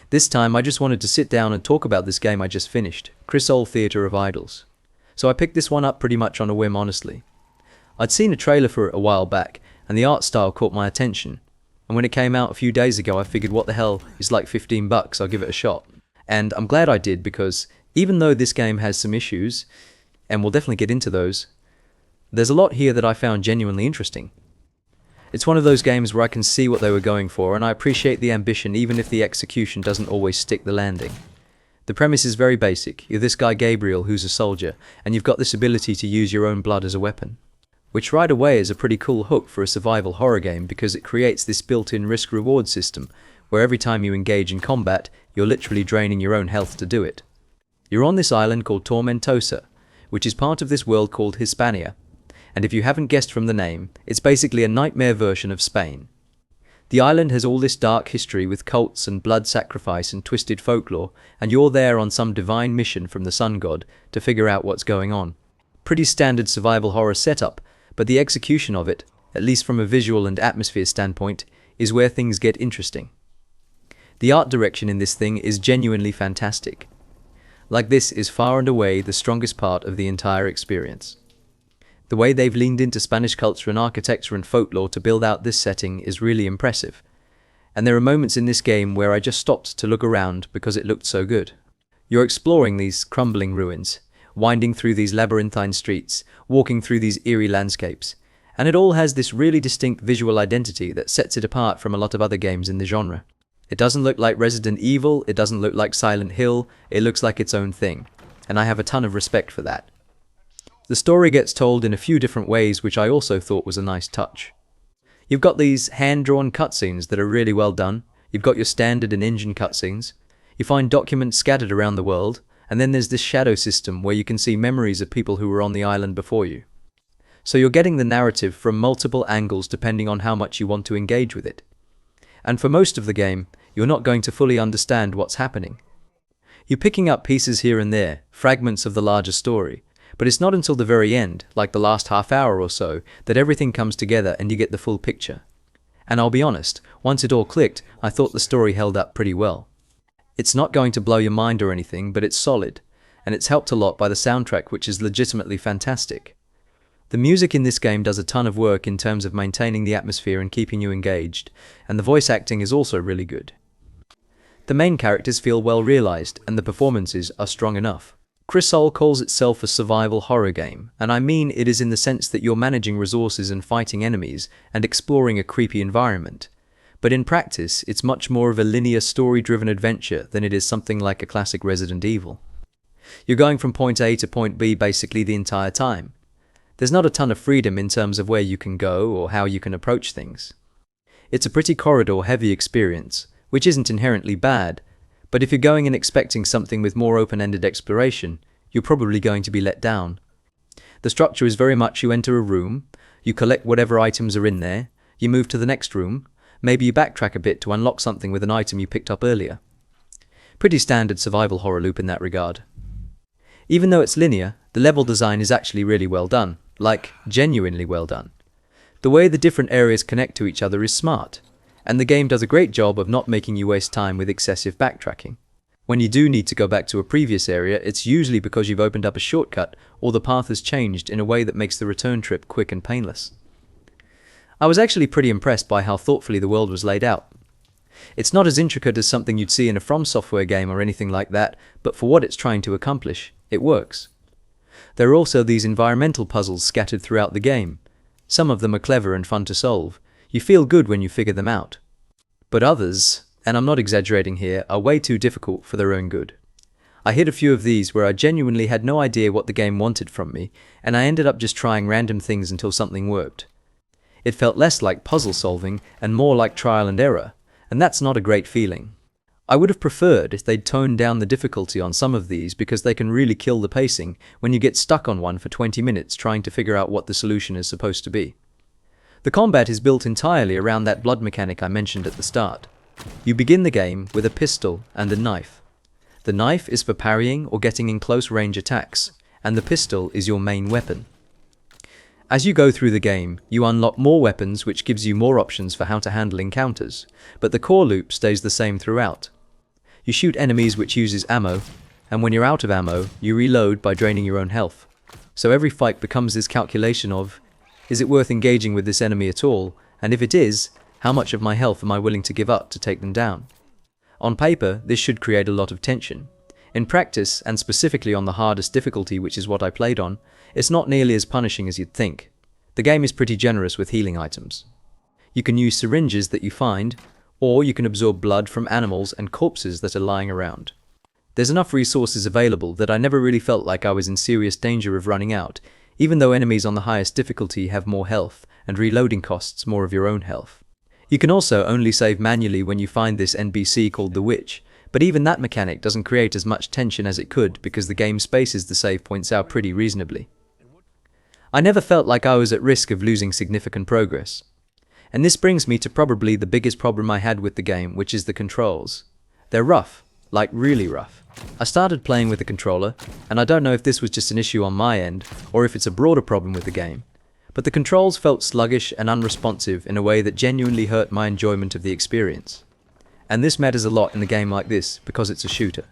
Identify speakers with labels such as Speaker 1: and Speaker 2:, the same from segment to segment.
Speaker 1: This time I just wanted to sit down and talk about this game I just finished, Crisol Theatre of Idols. So I picked this one up pretty much on a whim, honestly. I'd seen a trailer for it a while back, and the art style caught my attention. And when it came out a few days ago, I figured what the hell, is like $15, I'll give it a shot. And I'm glad I did, because even though this game has some issues, and we'll definitely get into those, there's a lot here that I found genuinely interesting. It's one of those games where I can see what they were going for, and I appreciate the ambition even if the execution doesn't always stick the landing. The premise is very basic. You're this guy Gabriel who's a soldier, and you've got this ability to use your own blood as a weapon. Which right away is a pretty cool hook for a survival horror game because it creates this built-in risk-reward system, where every time you engage in combat, you're literally draining your own health to do it. You're on this island called Tormentosa, which is part of this world called Hispania. And if you haven't guessed from the name, it's basically a nightmare version of Spain. The island has all this dark history with cults and blood sacrifice and twisted folklore, and you're there on some divine mission from the sun god to figure out what's going on. Pretty standard survival horror setup, but the execution of it, at least from a visual and atmosphere standpoint, is where things get interesting. The art direction in this thing is genuinely fantastic. Like, this is far and away the strongest part of the entire experience. The way they've leaned into Spanish culture and architecture and folklore to build out this setting is really impressive. And there are moments in this game where I just stopped to look around because it looked so good. You're exploring these crumbling ruins, winding through these labyrinthine streets, walking through these eerie landscapes, and it all has this really distinct visual identity that sets it apart from a lot of other games in the genre. It doesn't look like Resident Evil, it doesn't look like Silent Hill, it looks like its own thing, and I have a ton of respect for that. The story gets told in a few different ways, which I also thought was a nice touch. You've got these hand-drawn cutscenes that are really well done, you've got your standard and engine cutscenes, you find documents scattered around the world, and then there's this shadow system where you can see memories of people who were on the island before you. So you're getting the narrative from multiple angles depending on how much you want to engage with it. And for most of the game, you're not going to fully understand what's happening. You're picking up pieces here and there, fragments of the larger story, but it's not until the very end, like the last half hour or so, that everything comes together and you get the full picture. And I'll be honest, once it all clicked, I thought the story held up pretty well. It's not going to blow your mind or anything, but it's solid, and it's helped a lot by the soundtrack, which is legitimately fantastic. The music in this game does a ton of work in terms of maintaining the atmosphere and keeping you engaged, and the voice acting is also really good. The main characters feel well realized, and the performances are strong enough. Crisol calls itself a survival horror game, and I mean it is in the sense that you're managing resources and fighting enemies and exploring a creepy environment. But in practice, it's much more of a linear story-driven adventure than it is something like a classic Resident Evil. You're going from point A to point B basically the entire time. There's not a ton of freedom in terms of where you can go or how you can approach things. It's a pretty corridor-heavy experience, which isn't inherently bad, but if you're going in expecting something with more open-ended exploration, you're probably going to be let down. The structure is very much you enter a room, you collect whatever items are in there, you move to the next room, maybe you backtrack a bit to unlock something with an item you picked up earlier. Pretty standard survival horror loop in that regard. Even though it's linear, the level design is actually really well done, like genuinely well done. The way the different areas connect to each other is smart, and the game does a great job of not making you waste time with excessive backtracking. When you do need to go back to a previous area, it's usually because you've opened up a shortcut or the path has changed in a way that makes the return trip quick and painless. I was actually pretty impressed by how thoughtfully the world was laid out. It's not as intricate as something you'd see in a From Software game or anything like that, but for what it's trying to accomplish, it works. There are also these environmental puzzles scattered throughout the game. Some of them are clever and fun to solve. You feel good when you figure them out. But others, and I'm not exaggerating here, are way too difficult for their own good. I hit a few of these where I genuinely had no idea what the game wanted from me, and I ended up just trying random things until something worked. It felt less like puzzle solving and more like trial and error, and that's not a great feeling. I would have preferred if they'd toned down the difficulty on some of these because they can really kill the pacing when you get stuck on one for 20 minutes trying to figure out what the solution is supposed to be. The combat is built entirely around that blood mechanic I mentioned at the start. You begin the game with a pistol and a knife. The knife is for parrying or getting in close range attacks, and the pistol is your main weapon. As you go through the game, you unlock more weapons which gives you more options for how to handle encounters, but the core loop stays the same throughout. You shoot enemies which uses ammo, and when you're out of ammo, you reload by draining your own health. So every fight becomes this calculation of, is it worth engaging with this enemy at all, and if it is, how much of my health am I willing to give up to take them down? On paper, this should create a lot of tension. In practice, and specifically on the hardest difficulty, which is what I played on, it's not nearly as punishing as you'd think. The game is pretty generous with healing items. You can use syringes that you find, or you can absorb blood from animals and corpses that are lying around. There's enough resources available that I never really felt like I was in serious danger of running out, even though enemies on the highest difficulty have more health, and reloading costs more of your own health. You can also only save manually when you find this NPC called the Witch, but even that mechanic doesn't create as much tension as it could because the game spaces the save points out pretty reasonably. I never felt like I was at risk of losing significant progress. And this brings me to probably the biggest problem I had with the game, which is the controls. They're rough, like really rough. I started playing with the controller, and I don't know if this was just an issue on my end, or if it's a broader problem with the game, but the controls felt sluggish and unresponsive in a way that genuinely hurt my enjoyment of the experience. And this matters a lot in a game like this, because it's a shooter.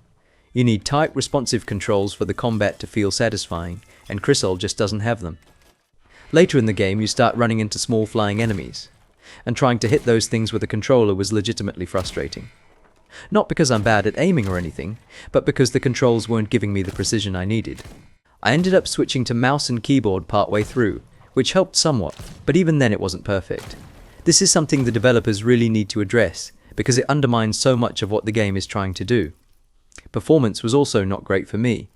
Speaker 1: You need tight, responsive controls for the combat to feel satisfying, and Crisol just doesn't have them. Later in the game, you start running into small flying enemies, and trying to hit those things with a controller was legitimately frustrating. Not because I'm bad at aiming or anything, but because the controls weren't giving me the precision I needed. I ended up switching to mouse and keyboard partway through, which helped somewhat, but even then it wasn't perfect. This is something the developers really need to address, because it undermines so much of what the game is trying to do. Performance was also not great for me.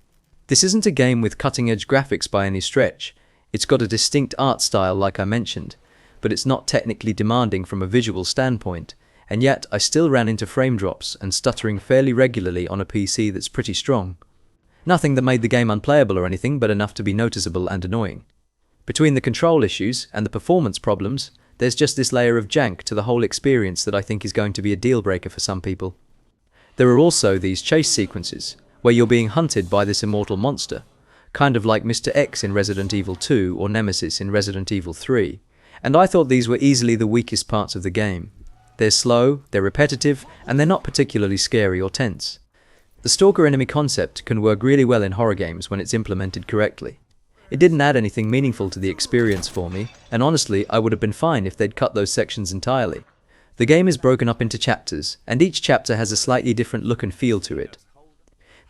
Speaker 1: This isn't a game with cutting-edge graphics by any stretch. It's got a distinct art style like I mentioned, but it's not technically demanding from a visual standpoint, and yet I still ran into frame drops and stuttering fairly regularly on a PC that's pretty strong. Nothing that made the game unplayable or anything, but enough to be noticeable and annoying. Between the control issues and the performance problems, there's just this layer of jank to the whole experience that I think is going to be a deal breaker for some people. There are also these chase sequences, where you're being hunted by this immortal monster, kind of like Mr. X in Resident Evil 2 or Nemesis in Resident Evil 3, and I thought these were easily the weakest parts of the game. They're slow, they're repetitive, and they're not particularly scary or tense. The stalker enemy concept can work really well in horror games when it's implemented correctly. It didn't add anything meaningful to the experience for me, and honestly, I would have been fine if they'd cut those sections entirely. The game is broken up into chapters, and each chapter has a slightly different look and feel to it.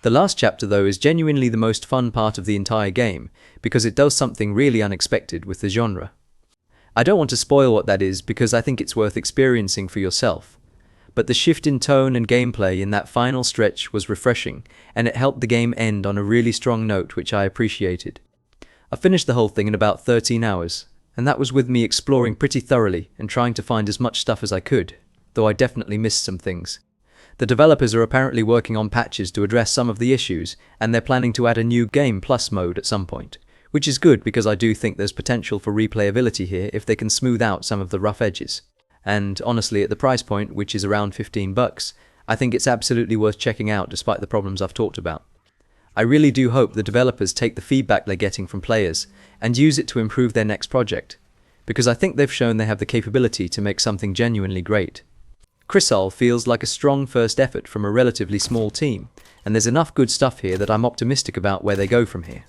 Speaker 1: The last chapter, though, is genuinely the most fun part of the entire game, because it does something really unexpected with the genre. I don't want to spoil what that is because I think it's worth experiencing for yourself. But the shift in tone and gameplay in that final stretch was refreshing, and it helped the game end on a really strong note, which I appreciated. I finished the whole thing in about 13 hours, and that was with me exploring pretty thoroughly and trying to find as much stuff as I could, though I definitely missed some things. The developers are apparently working on patches to address some of the issues, and they're planning to add a new Game Plus mode at some point. Which is good because I do think there's potential for replayability here if they can smooth out some of the rough edges. And honestly, at the price point, which is around $15, I think it's absolutely worth checking out despite the problems I've talked about. I really do hope the developers take the feedback they're getting from players and use it to improve their next project, because I think they've shown they have the capability to make something genuinely great. Crisol feels like a strong first effort from a relatively small team, and there's enough good stuff here that I'm optimistic about where they go from here.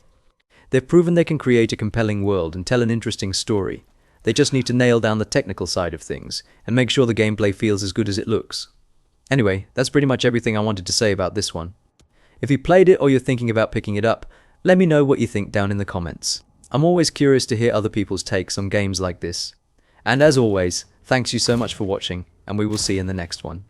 Speaker 1: They've proven they can create a compelling world and tell an interesting story. They just need to nail down the technical side of things and make sure the gameplay feels as good as it looks. Anyway, that's pretty much everything I wanted to say about this one. If you played it or you're thinking about picking it up, let me know what you think down in the comments. I'm always curious to hear other people's takes on games like this. And as always, thanks you so much for watching, and we will see you in the next one.